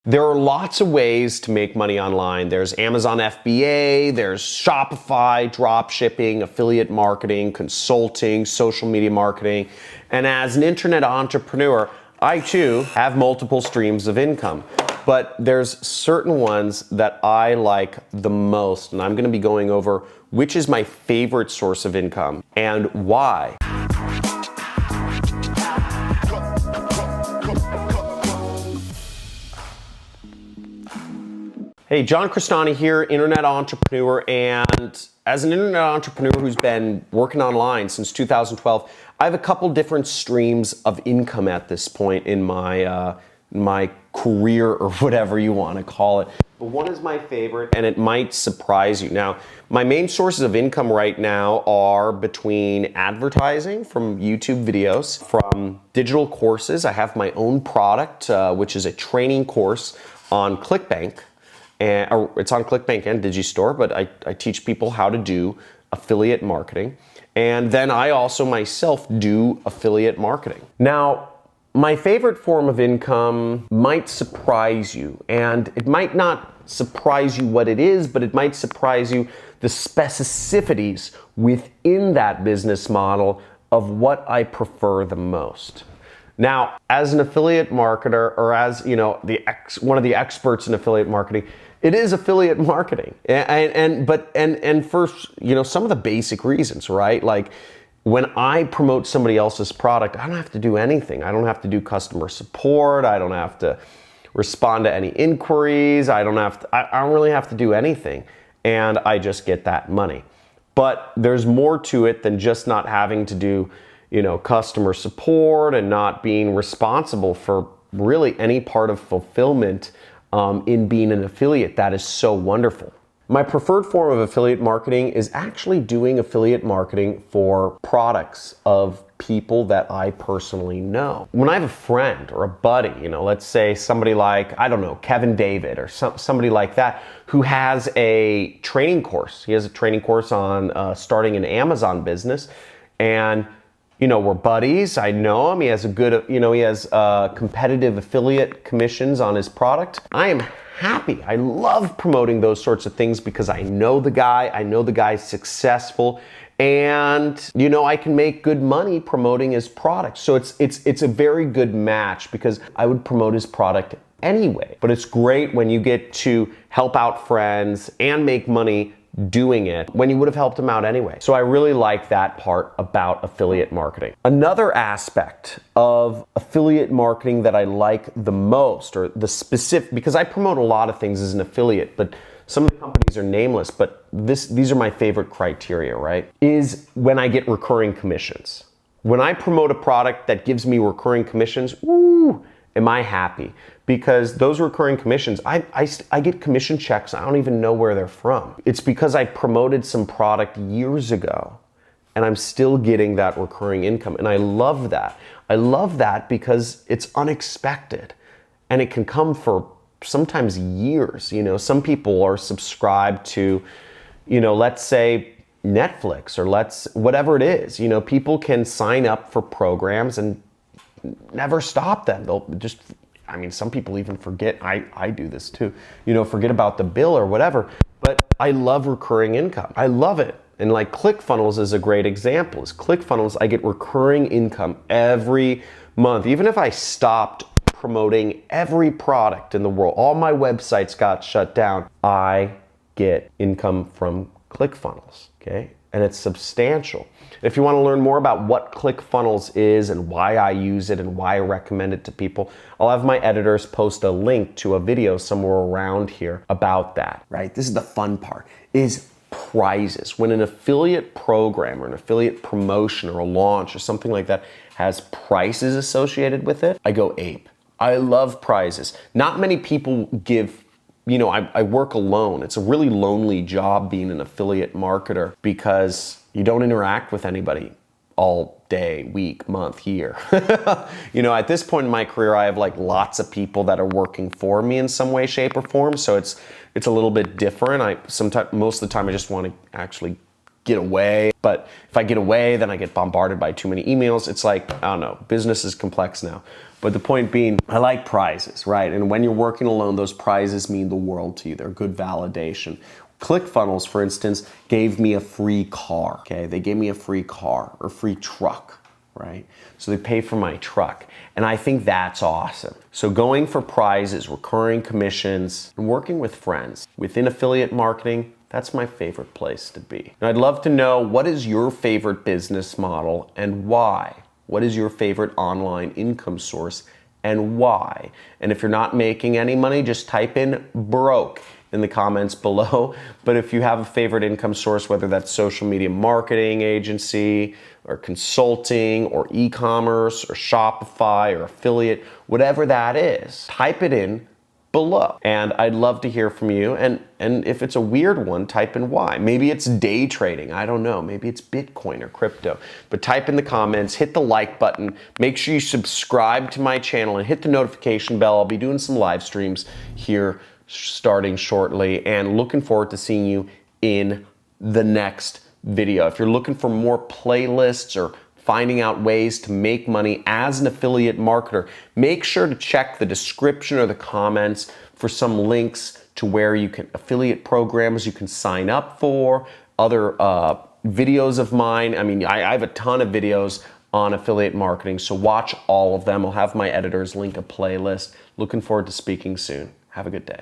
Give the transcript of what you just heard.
There are lots of ways to make money online. There's Amazon FBA, there's Shopify, drop shipping, affiliate marketing, consulting, social media marketing. And as an internet entrepreneur, I too have multiple streams of income. But there's certain ones that I like the most, and I'm gonna be going over which is my favorite source of income and why. Hey, John Crestani here, internet entrepreneur, and as an internet entrepreneur who's been working online since 2012, I have a couple different streams of income at this point in my career, or whatever you want to call it. But one is my favorite, and it might surprise you. Now, my main sources of income right now are between advertising from YouTube videos, from digital courses. I have my own product, which is a training course on ClickBank. And it's on ClickBank and Digistore, but I teach people how to do affiliate marketing. And then I also myself do affiliate marketing. Now, my favorite form of income might surprise you, and it might not surprise you what it is, but it might surprise you the specificities within that business model of what I prefer the most. Now, as an affiliate marketer, or as one of the experts in affiliate marketing, it is affiliate marketing, and first, some of the basic reasons, right? Like when I promote somebody else's product, I don't have to do anything. I don't have to do customer support. I don't have to respond to any inquiries. I don't really have to do anything, and I just get that money. But there's more to it than just not having to do customer support and not being responsible for really any part of fulfillment in being an affiliate. That is so wonderful. My preferred form of affiliate marketing is actually doing affiliate marketing for products of people that I personally know. When I have a friend or a buddy, let's say somebody like, I don't know, Kevin David or somebody like that, who has a training course. He has a training course on starting an Amazon business, and we're buddies. I know him. He has he has competitive affiliate commissions on his product. I am happy. I love promoting those sorts of things because I know the guy. I know the guy's successful, and I can make good money promoting his product. So it's a very good match because I would promote his product anyway. But it's great when you get to help out friends and make money doing it when you would have helped them out anyway. So I really like that part about affiliate marketing. Another aspect of affiliate marketing that I like the most, or the specific, because I promote a lot of things as an affiliate, but some of the companies are nameless, but these are my favorite criteria, right? Is when I get recurring commissions. When I promote a product that gives me recurring commissions, woo, am I happy? Because those recurring commissions, I get commission checks, I don't even know where they're from. It's because I promoted some product years ago, and I'm still getting that recurring income, and I love that. I love that because it's unexpected, and it can come for sometimes years. Some people are subscribed to, let's say Netflix, or whatever it is. People can sign up for programs and never stop them. They'll just, some people even forget. I do this too. Forget about the bill or whatever. But I love recurring income. I love it. And like ClickFunnels is a great example. Is ClickFunnels, I get recurring income every month. Even if I stopped promoting every product in the world, all my websites got shut down, I get income from ClickFunnels, okay? And it's substantial. If you want to learn more about what ClickFunnels is and why I use it and why I recommend it to people, I'll have my editors post a link to a video somewhere around here about that, right? This is the fun part, is prizes. When an affiliate program or an affiliate promotion or a launch or something like that has prizes associated with it, I go ape. I love prizes. Not many people give, I work alone. It's a really lonely job being an affiliate marketer because you don't interact with anybody all day, week, month, year. At this point in my career, I have like lots of people that are working for me in some way, shape, or form. So it's a little bit different. Most of the time I just want to actually get away. But if I get away, then I get bombarded by too many emails. It's like, I don't know, business is complex now. But the point being, I like prizes, right? And when you're working alone, those prizes mean the world to you. They're good validation. ClickFunnels, for instance, gave me a free car, okay? They gave me a free car or free truck, right? So they pay for my truck. And I think that's awesome. So going for prizes, recurring commissions, and working with friends within affiliate marketing, that's my favorite place to be. And I'd love to know, what is your favorite business model and why? What is your favorite online income source and why? And if you're not making any money, just type in broke in the comments below. But if you have a favorite income source, whether that's social media marketing agency or consulting or e-commerce or Shopify or affiliate, whatever that is, type it in below. And I'd love to hear from you. And if it's a weird one, type in why. Maybe it's day trading. I don't know. Maybe it's Bitcoin or crypto. But type in the comments, hit the like button. Make sure you subscribe to my channel and hit the notification bell. I'll be doing some live streams here starting shortly, and looking forward to seeing you in the next video. If you're looking for more playlists or finding out ways to make money as an affiliate marketer, make sure to check the description or the comments for some links to where you can, affiliate programs you can sign up for, other videos of mine. I mean, I have a ton of videos on affiliate marketing, so watch all of them. I'll have my editors link a playlist. Looking forward to speaking soon. Have a good day.